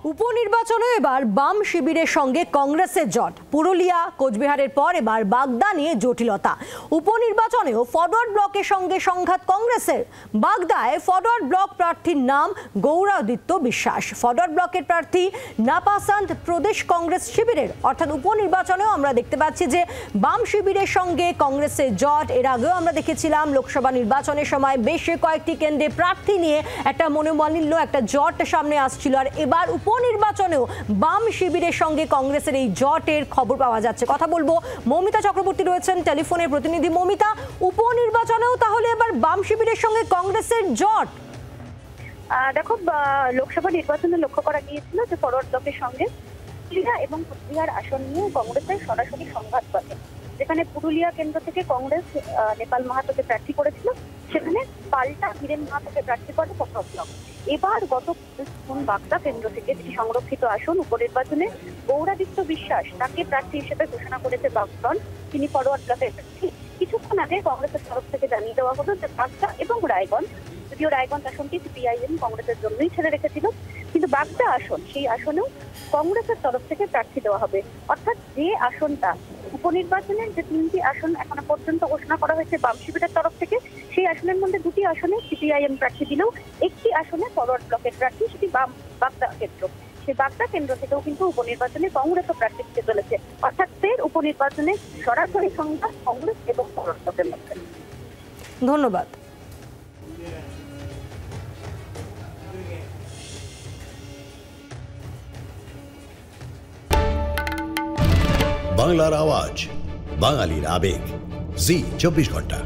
উপনির্বাচনে এবার বাম শিবিরের সঙ্গে কংগ্রেসের জট। পুরুলিয়া কোচবিহারের পর এবার বাগদা নিয়ে জটিলতা। উপনির্বাচনেও ফরওয়ার্ড ব্লকের সঙ্গে সংঘাত কংগ্রেসের। বাগদায় ফরওয়ার্ড ব্লক প্রার্থীর নাম গৌরাদিত্য বিশ্বাস। ফরওয়ার্ড ব্লকের প্রার্থী নাপাসান্ত প্রদেশ কংগ্রেস শিবিরের। অর্থাৎ উপনির্বাচনেও আমরা দেখতে পাচ্ছি যে বাম শিবিরের সঙ্গে কংগ্রেসের জট। এর আগেও আমরা দেখেছিলাম লোকসভা নির্বাচনের সময় বেশ কয়েকটি কেন্দ্রে প্রার্থী নিয়ে একটা মনোমালিন্য, একটা জট সামনে আসছিল। আর এবার উপনির্বাচনেও বাম শিবিরের সঙ্গে কংগ্রেসের এই জটের খবর পাওয়া যাচ্ছে। কথা বলবো, মৌমিতা চক্রবর্তী রয়েছেন টেলিফোনের প্রতিনিধি। মৌমিতা, উপনির্বাচনেও তাহলে এবার বাম শিবিরের সঙ্গে কংগ্রেসের জট? দেখো, লোকসভা নির্বাচনে লক্ষ্য করা গিয়েছিল যে ফরওয়ার্ড ব্লকের সঙ্গে পুরুলিয়া এবং কোচবিহার আসন নিয়ে কংগ্রেসের সরাসরি সংঘাত ঘটে। যেখানে পুরুলিয়া কেন্দ্র থেকে কংগ্রেস নেপাল মাহাতোকে প্রার্থী করেছিল, সেখানে পাল্টা বীরেন মাহাতোকে প্রার্থী করে ফরওয়ার্ড ব্লক। এবার গত বাগদা কেন্দ্র থেকে যেটি সংরক্ষিত আসন, উপনির্বাচনে গৌরাদিত্য বিশ্বাস তাকে প্রার্থী হিসেবে ঘোষণা করেছে বামফ্রন্ট। তিনি ফরওয়ার্ড ব্লকের প্রার্থী। কিছুক্ষণ আগে কংগ্রেসের তরফ থেকে জানিয়ে দেওয়া হলো যে বাগদা এবং রায়গঞ্জ, যদিও রায়গঞ্জ আসনটি সিপিআইএম কংগ্রেসের জন্যই ছেড়ে রেখেছিল, কিন্তু বাগদা আসন, সেই আসনেও কংগ্রেসের তরফ থেকে প্রার্থী দেওয়া হবে। অর্থাৎ যে আসনটা উপনির্বাচনের যে 3টি আসন এখনো পর্যন্ত ঘোষণা করা হয়েছে বাম শিবিরের তরফ থেকে, সেই আসনের মধ্যে 2টি আসনে সিপিআইএম প্রার্থী দিলেও একটি আসনে ফরওয়ার্ড ব্লকের প্রার্থী, সেটি বাগদা কেন্দ্র। সেই বাগদা কেন্দ্র থেকেও কিন্তু উপনির্বাচনে কংগ্রেসও প্রার্থী দিতে চলেছে। অর্থাৎ ফের উপনির্বাচনে সরাসরি সংঘাত কংগ্রেস এবং ফরওয়ার্ড ব্লকের মধ্যে। ধন্যবাদ। বাংলার আওয়াজ, বাঙালির আবেগ, জি 24 ঘন্টা।